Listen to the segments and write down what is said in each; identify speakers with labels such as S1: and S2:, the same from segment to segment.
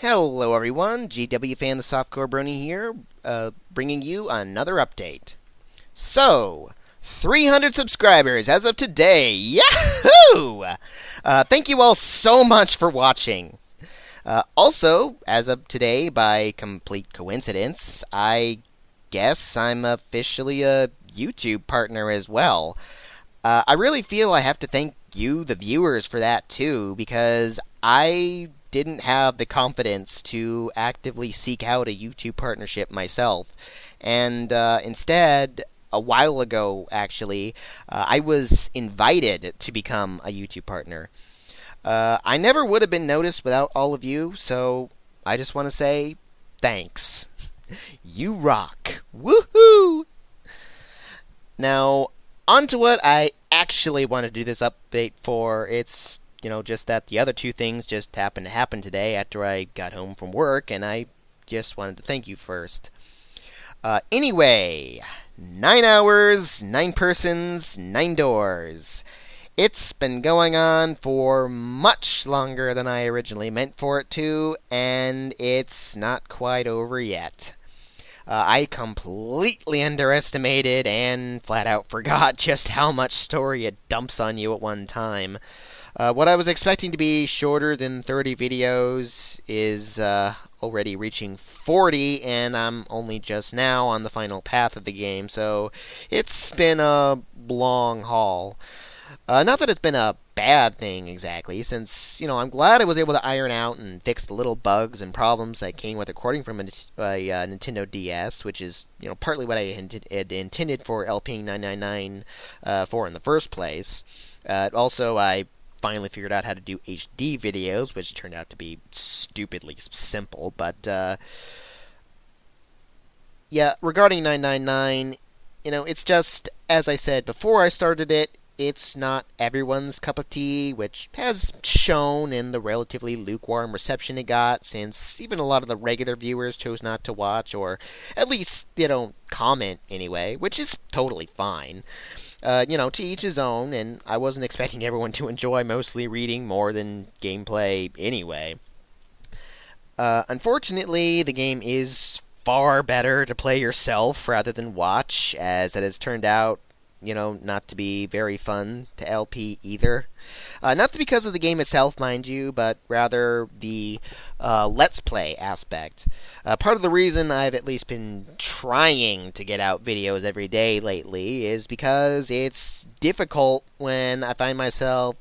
S1: Hello everyone, GWFan the Softcore Brony here, bringing you another update. So, 300 subscribers as of today, yahoo! Thank you all so much for watching. Also, as of today, by complete coincidence, I guess I'm officially a YouTube partner as well. I really feel I have to thank you, the viewers, for that too, because I didn't have the confidence to actively seek out a YouTube partnership myself. And instead, a while ago, actually, I was invited to become a YouTube partner. I never would have been noticed without all of you, so I just want to say thanks. You rock. Woohoo! Now, on to what I actually want to do this update for. It's just that the other two things just happened to happen today after I got home from work, and I just wanted to thank you first. Anyway, 9 hours, 9 persons, 9 doors. It's been going on for much longer than I originally meant for it to, and it's not quite over yet. I completely underestimated and flat out forgot just how much story it dumps on you at one time. What I was expecting to be shorter than 30 videos is already reaching 40, and I'm only just now on the final path of the game, so it's been a long haul. Not that it's been a bad thing exactly, since, I'm glad I was able to iron out and fix the little bugs and problems that came with recording from a Nintendo DS, which is, partly what I had intended for LPing 999 for in the first place. Also, I finally figured out how to do HD videos, which turned out to be stupidly simple, but, yeah, regarding 999, it's just, as I said before I started it, it's not everyone's cup of tea, which has shown in the relatively lukewarm reception it got, since even a lot of the regular viewers chose not to watch, or at least they don't comment anyway, which is totally fine. To each his own, and I wasn't expecting everyone to enjoy mostly reading more than gameplay anyway. Unfortunately, the game is far better to play yourself rather than watch, as it has turned out not to be very fun to LP either. Not because of the game itself, mind you, but rather the Let's Play aspect. Part of the reason I've at least been trying to get out videos every day lately is because it's difficult when I find myself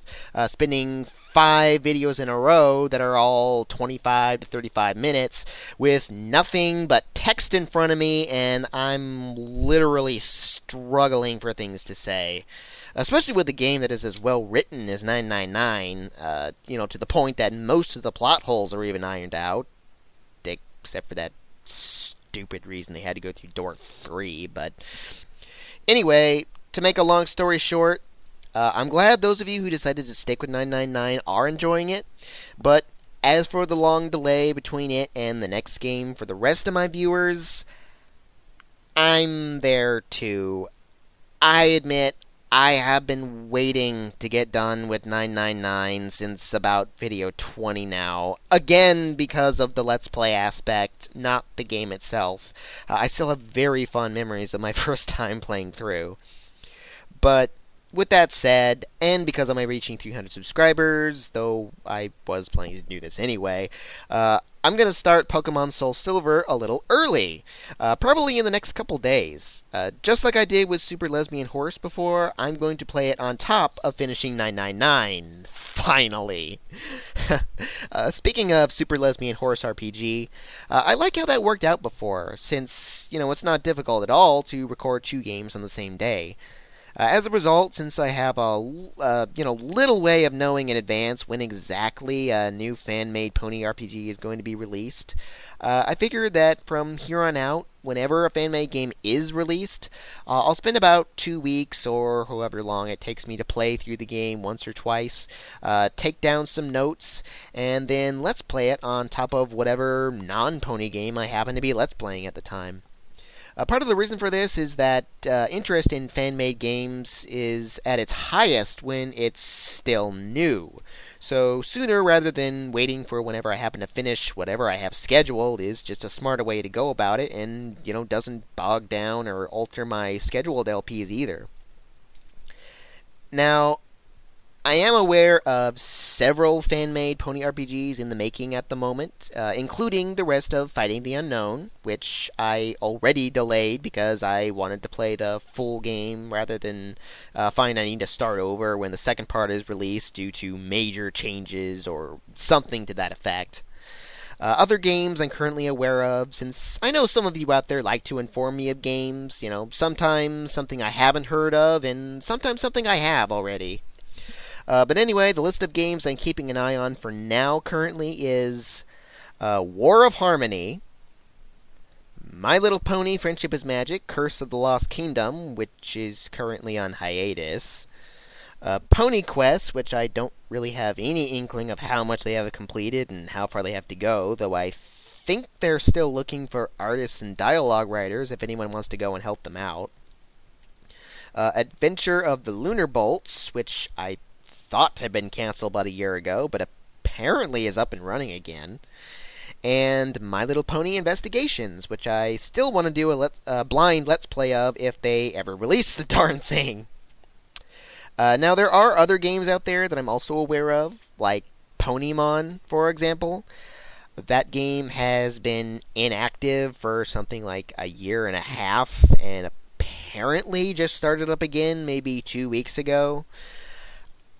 S1: spending 5 videos in a row that are all 25 to 35 minutes with nothing but text in front of me, and I'm literally struggling for things to say. Especially with a game that is as well written as 999, to the point that most of the plot holes are even ironed out, except for that stupid reason they had to go through door 3, but anyway, to make a long story short, I'm glad those of you who decided to stick with 999 are enjoying it, but as for the long delay between it and the next game for the rest of my viewers, I'm there too. I admit, I have been waiting to get done with 999 since about video 20 now. Again, because of the Let's Play aspect, not the game itself. I still have very fond memories of my first time playing through. But with that said, and because I'm reaching 300 subscribers, though I was planning to do this anyway, I'm going to start Pokemon Soul Silver a little early, probably in the next couple days. Just like I did with Super Lesbian Horse before, I'm going to play it on top of finishing 999. Finally! Speaking of Super Lesbian Horse RPG, I like how that worked out before, since, it's not difficult at all to record 2 games on the same day. As a result, since I have a little way of knowing in advance when exactly a new fan-made pony RPG is going to be released, I figured that from here on out, whenever a fan-made game is released, I'll spend about 2 weeks or however long it takes me to play through the game once or twice, take down some notes, and then let's play it on top of whatever non-pony game I happen to be let's playing at the time. Part of the reason for this is that interest in fan-made games is at its highest when it's still new. So sooner rather than waiting for whenever I happen to finish whatever I have scheduled is just a smarter way to go about it, and doesn't bog down or alter my scheduled LPs either. Now, I am aware of several fan-made pony RPGs in the making at the moment, including the rest of Fighting the Unknown, which I already delayed because I wanted to play the full game rather than find I need to start over when the second part is released due to major changes or something to that effect. Other games I'm currently aware of, since I know some of you out there like to inform me of games, sometimes something I haven't heard of, and sometimes something I have already. But anyway, the list of games I'm keeping an eye on for now currently is War of Harmony, My Little Pony Friendship is Magic, Curse of the Lost Kingdom, which is currently on hiatus, Pony Quest, which I don't really have any inkling of how much they have completed and how far they have to go, though I think they're still looking for artists and dialogue writers if anyone wants to go and help them out. Adventure of the Lunar Bolts, which I thought had been canceled about a year ago, but apparently is up and running again. And My Little Pony Investigations, which I still want to do a blind Let's Play of if they ever release the darn thing. Now, there are other games out there that I'm also aware of, like Ponymon, for example. That game has been inactive for something like a year and a half, and apparently just started up again maybe 2 weeks ago.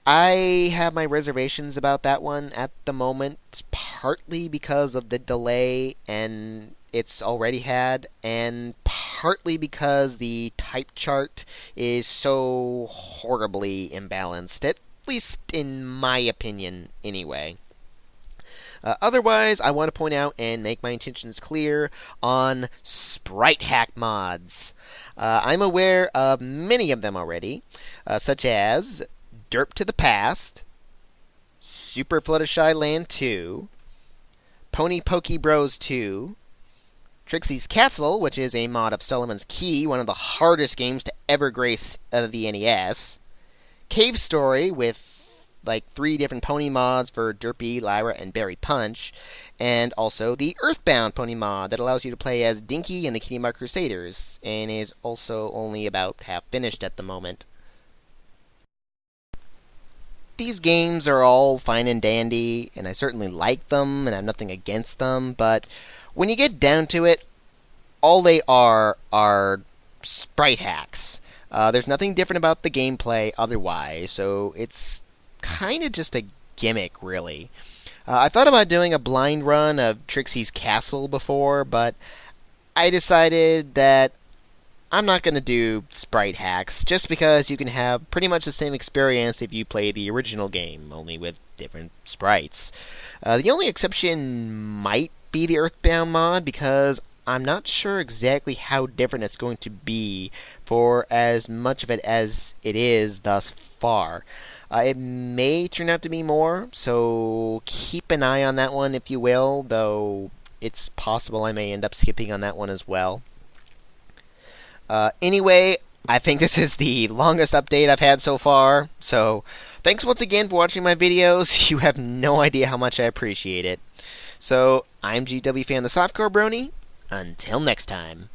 S1: I have my reservations about that one at the moment, partly because of the delay and it's already had, and partly because the type chart is so horribly imbalanced, at least in my opinion anyway. Otherwise, I want to point out and make my intentions clear on sprite hack mods. I'm aware of many of them already, such as Derp to the Past, Super Fluttershy Land 2, Pony Pokey Bros 2, Trixie's Castle, which is a mod of Solomon's Key, one of the hardest games to ever grace the NES, Cave Story, with like 3 different pony mods for Derpy, Lyra, and Berry Punch, and also the Earthbound pony mod that allows you to play as Dinky and the Kitty Mark Crusaders, and is also only about half finished at the moment. These games are all fine and dandy, and I certainly like them, and I have nothing against them, but when you get down to it, all they are sprite hacks. There's nothing different about the gameplay otherwise, so it's kind of just a gimmick, really. I thought about doing a blind run of Trixie's Castle before, but I decided that I'm not going to do sprite hacks, just because you can have pretty much the same experience if you play the original game, only with different sprites. The only exception might be the Earthbound mod, because I'm not sure exactly how different it's going to be for as much of it as it is thus far. It may turn out to be more, so keep an eye on that one if you will, though it's possible I may end up skipping on that one as well. Anyway, I think this is the longest update I've had so far, so thanks once again for watching my videos. You have no idea how much I appreciate it. So, I'm GWFan the Softcore Brony. Until next time.